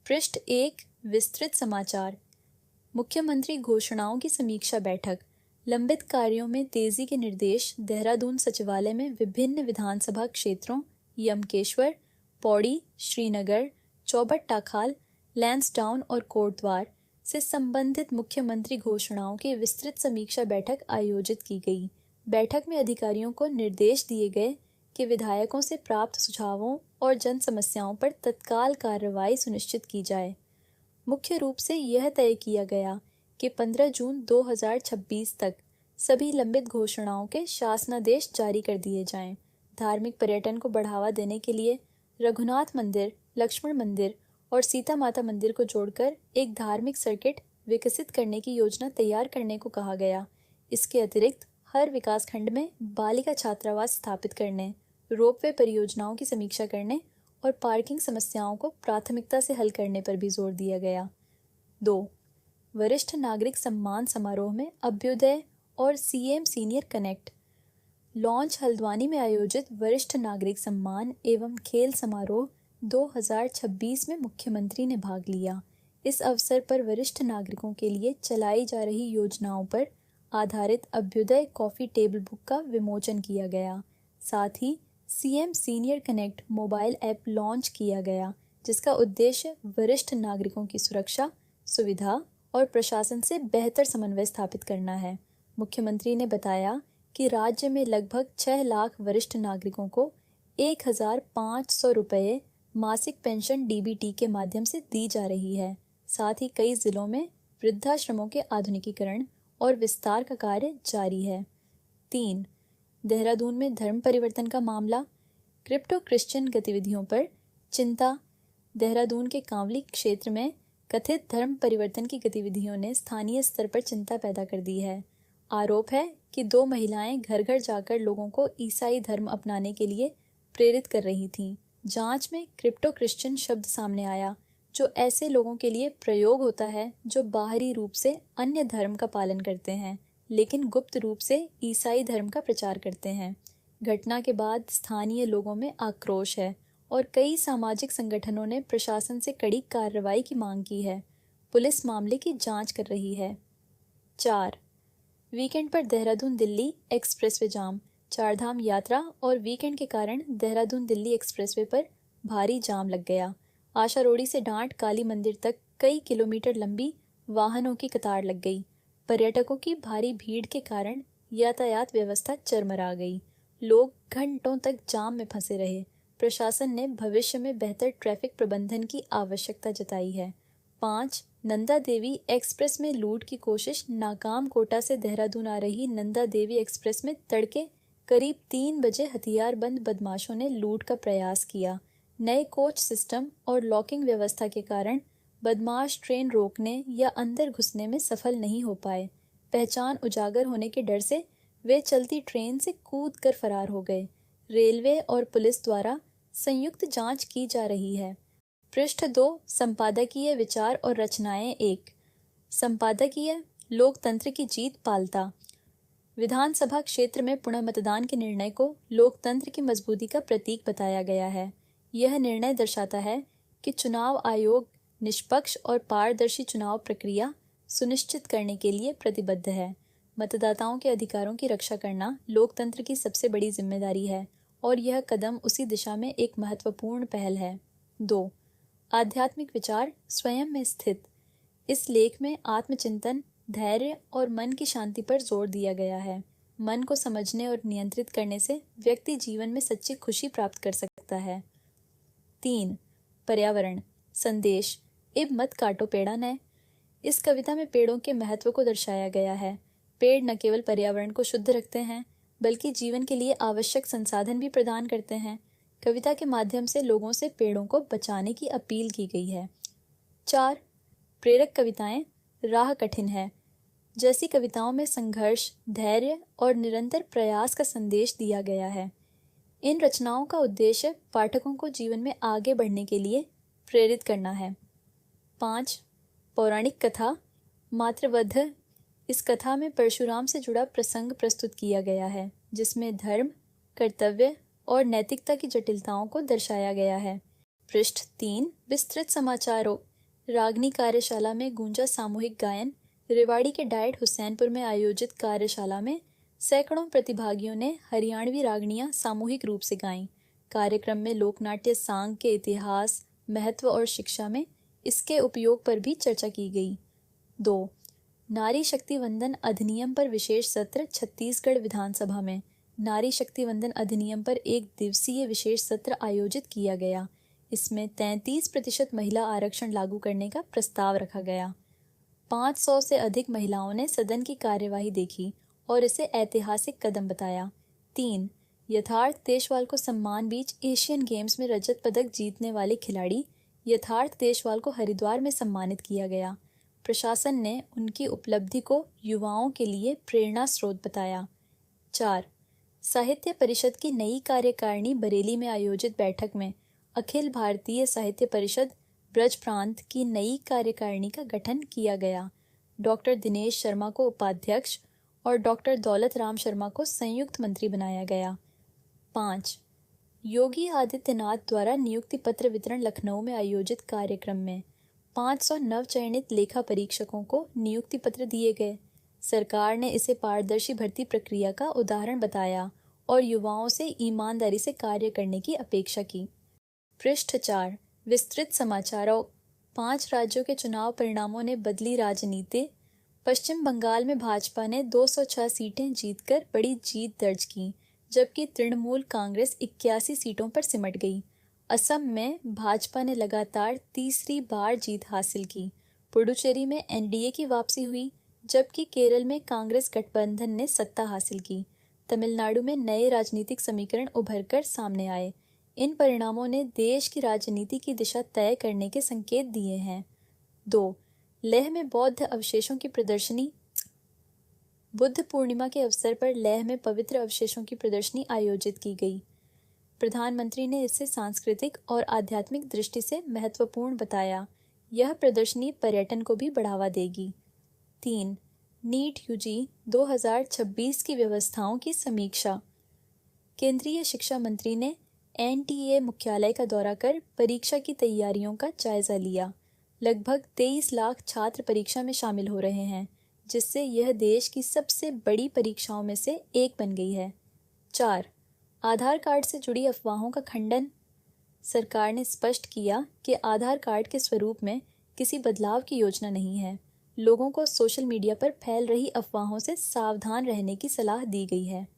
पृष्ठ 1 विस्तृत समाचार। मुख्यमंत्री घोषणाओं की समीक्षा बैठक। लंबित कार्यों में तेजी के निर्देश। देहरादून सचिवालय में विभिन्न विधानसभा क्षेत्रों यमकेश्वर, पौड़ी, श्रीनगर, चौबट टाखाल, लैंसडाउन और कोटद्वार से संबंधित मुख्यमंत्री घोषणाओं की विस्तृत समीक्षा बैठक आयोजित की गई। बैठक में अधिकारियों को निर्देश दिए गए कि विधायकों से प्राप्त सुझावों और जन समस्याओं पर तत्काल कार्रवाई सुनिश्चित की जाए। मुख्य रूप से यह तय किया गया कि 15 जून 2026 तक सभी लंबित घोषणाओं के शासनादेश जारी कर दिए जाएं। धार्मिक पर्यटन को बढ़ावा देने के लिए रघुनाथ मंदिर, लक्ष्मण मंदिर और सीता माता मंदिर को जोड़कर एक धार्मिक सर्किट विकसित करने की योजना तैयार करने को कहा गया। इसके अतिरिक्त हर विकासखंड में बालिका छात्रावास स्थापित करने, रोपवे परियोजनाओं की समीक्षा करने और पार्किंग समस्याओं को प्राथमिकता से हल करने पर भी जोर दिया गया। 2. वरिष्ठ नागरिक सम्मान समारोह में अभ्युदय और CM senior connect. Launch Haldwani में आयोजित वरिष्ठ नागरिक सम्मान एवं खेल समारोह 2026 में मुख्यमंत्री ने भाग लिया। इस अवसर पर वरिष्ठ नागरिकों के लिए चलाई जा रही योजनाओं पर आधारित अभ्युदय कॉफी टेबल बुक का विमोचन किया गया। साथ ही CM senior connect mobile app launch किया गया, जिसका उद्देश्य वरिष्ठ नागरिकों की सुरक्षा, सुविधा और प्रशासन से बेहतर समन्वय स्थापित करना है। मुख्यमंत्री ने बताया कि राज्य में लगभग 6 लाख वरिष्ठ नागरिकों को 1,500 रुपये मासिक पेंशन डीबीटी के माध्यम से दी जा रही है। साथ ही कई जिलों में वृद्धाश्रमों के आधुनिकीकरण और विस्तार का कार्य जारी है। 3. देहरादून में धर्म परिवर्तन का मामला। क्रिप्टो क्रिश्चियन गतिविधियों पर चिंता। देहरादून के कांवली क्षेत्र में कथित धर्म परिवर्तन की गतिविधियों ने स्थानीय स्तर पर चिंता पैदा कर दी है। आरोप है कि 2 महिलाएं घर घर जाकर लोगों को ईसाई धर्म अपनाने के लिए प्रेरित कर रही थीं। जांच में क्रिप्टो क्रिश्चियन शब्द सामने आया, जो ऐसे लोगों के लिए प्रयोग होता है जो बाहरी रूप से अन्य धर्म का पालन करते हैं, लेकिन गुप्त रूप से ईसाई धर्म का प्रचार करते हैं। घटना के बाद स्थानीय लोगों में आक्रोश है और कई सामाजिक संगठनों ने प्रशासन से कड़ी कार्रवाई की मांग की है। पुलिस मामले की जांच कर रही है। 4. वीकेंड पर देहरादून दिल्ली एक्सप्रेसवे जाम। चारधाम यात्रा और वीकेंड के कारण देहरादून दिल्ली एक्सप्रेसवे पर भारी जाम लग गया। आशा रोड़ी से डांट काली मंदिर तक कई किलोमीटर लंबी वाहनों की कतार लग गई। पर्यटकों की भारी भीड़ के कारण यातायात व्यवस्था चरमरा गई। लोग घंटों तक जाम में फंसे रहे। प्रशासन ने भविष्य में बेहतर ट्रैफिक प्रबंधन की आवश्यकता जताई है। 5. नंदा देवी एक्सप्रेस में लूट की कोशिश नाकाम। कोटा से देहरादून आ रही नंदा देवी एक्सप्रेस में तड़के करीब 3 बजे हथियारबंद बदमाशों ने लूट का प्रयास किया। नए कोच सिस्टम और लॉकिंग व्यवस्था के कारण बदमाश ट्रेन रोकने या अंदर घुसने में सफल नहीं हो पाए। पहचान उजागर होने के डर से वे चलती ट्रेन से कूद कर फरार हो गए। रेलवे और पुलिस द्वारा संयुक्त जांच की जा रही है। पृष्ठ 2 संपादकीय विचार और रचनाएं 1। संपादकीय लोकतंत्र की जीत पालता। विधानसभा क्षेत्र में पुनः मतदान के निर्णय को लोकतंत्र की मजबूती का प्रतीक बताया गया है। यह निर्णय दर्शाता है कि चुनाव आयोग निष्पक्ष और पारदर्शी चुनाव प्रक्रिया सुनिश्चित करने के लिए प्रतिबद्ध है। मतदाताओं के अधिकारों की रक्षा करना लोकतंत्र की सबसे बड़ी जिम्मेदारी है और यह कदम उसी दिशा में एक महत्वपूर्ण पहल है। 2. आध्यात्मिक विचार स्वयं में स्थित। इस लेख में आत्मचिंतन, धैर्य और मन की शांति पर जोर दिया गया है। मन को समझने और नियंत्रित करने से व्यक्ति जीवन में सच्ची खुशी प्राप्त कर सकता है। 3. पर्यावरण संदेश। इब मत काटो पेड़ा न। इस कविता में पेड़ों के महत्व को दर्शाया गया है। पेड़ न केवल पर्यावरण को शुद्ध रखते हैं, बल्कि जीवन के लिए आवश्यक संसाधन भी प्रदान करते हैं। कविता के माध्यम से लोगों से पेड़ों को बचाने की अपील की गई है। 4. प्रेरक कविताएं। राह कठिन है जैसी कविताओं में संघर्ष, धैर्य और निरंतर प्रयास का संदेश दिया गया है। इन रचनाओं का उद्देश्य पाठकों को जीवन में आगे बढ़ने के लिए प्रेरित करना है। 5. पौराणिक कथा मातृवध। इस कथा में परशुराम से जुड़ा प्रसंग प्रस्तुत किया गया है, जिसमें धर्म, कर्तव्य और नैतिकता की जटिलताओं को दर्शाया गया है। पृष्ठ 3 विस्तृत समाचारों रागनी कार्यशाला में गूंजा सामूहिक गायन। रेवाड़ी के डाइट हुसैनपुर में आयोजित कार्यशाला में सैकड़ों प्रतिभागियों ने हरियाणवी रागनियां सामूहिक रूप से गाईं। कार्यक्रम में लोकनाट्य सांग के इतिहास, महत्व और शिक्षा में इसके उपयोग पर भी चर्चा की गई। 2. नारी शक्ति वंदन अधिनियम पर विशेष सत्र छत्तीसगढ़ विधानसभा में नारी शक्ति वंदन अधिनियम पर एक दिवसीय विशेष सत्र आयोजित किया गया। इसमें 33% महिला आरक्षण लागू करने का प्रस्ताव रखा गया। 500 से अधिक महिलाओं ने सदन की कार्यवाही देखी और इसे ऐतिहासिक कदम बताया। 3. यथार्थ देशवाल को सम्मान बीच एशियन गेम्स में रजत पदक जीतने वाले खिलाड़ी यथार्थ देशवाल को हरिद्वार में सम्मानित किया गया। प्रशासन ने उनकी उपलब्धि को युवाओं के लिए प्रेरणा स्रोत बताया। 4. साहित्य परिषद की नई कार्यकारिणी बरेली में आयोजित बैठक में अखिल भारतीय साहित्य परिषद ब्रज प्रांत की नई कार्यकारिणी का गठन किया गया। डॉक्टर दिनेश शर्मा को उपाध्यक्ष और डॉक्टर दौलत राम शर्मा को संयुक्त मंत्री बनाया गया। 5. योगी आदित्यनाथ द्वारा नियुक्ति पत्र वितरण लखनऊ में आयोजित कार्यक्रम में 500 नवचयनित लेखा परीक्षकों को नियुक्ति पत्र दिए गए। सरकार ने इसे पारदर्शी भर्ती प्रक्रिया का उदाहरण बताया और युवाओं से ईमानदारी से कार्य करने की अपेक्षा की। पृष्ठ 4. विस्तृत समाचारों 5 राज्यों के चुनाव परिणामों ने बदली राजनीति। पश्चिम बंगाल में भाजपा ने 206 सीटें जीतकर बड़ी जीत दर्ज की, जबकि तृणमूल कांग्रेस 81 सीटों पर सिमट गई। असम में भाजपा ने लगातार तीसरी बार जीत हासिल की। पुडुचेरी में एनडीए की वापसी हुई, जबकि केरल में कांग्रेस गठबंधन ने सत्ता हासिल की। तमिलनाडु में नए राजनीतिक समीकरण उभरकर सामने आए। इन परिणामों ने देश की राजनीति की दिशा तय करने के संकेत दिए हैं। 2. लेह में बौद्ध अवशेषों की प्रदर्शनी। बुद्ध पूर्णिमा के अवसर पर लेह में पवित्र अवशेषों की प्रदर्शनी आयोजित की गई। प्रधानमंत्री ने इसे सांस्कृतिक और आध्यात्मिक दृष्टि से महत्वपूर्ण बताया। यह प्रदर्शनी पर्यटन को भी बढ़ावा देगी। 3. नीट यूजी 2026 की व्यवस्थाओं की समीक्षा। केंद्रीय शिक्षा मंत्री ने एनटीए मुख्यालय का दौरा कर परीक्षा की तैयारियों का जायजा लिया। लगभग 23 लाख छात्र परीक्षा में शामिल हो रहे हैं, जिससे यह देश की सबसे बड़ी परीक्षाओं में से एक बन गई है। 4. आधार कार्ड से जुड़ी अफवाहों का खंडन। सरकार ने स्पष्ट किया कि आधार कार्ड के स्वरूप में किसी बदलाव की योजना नहीं है। लोगों को सोशल मीडिया पर फैल रही अफवाहों से सावधान रहने की सलाह दी गई है।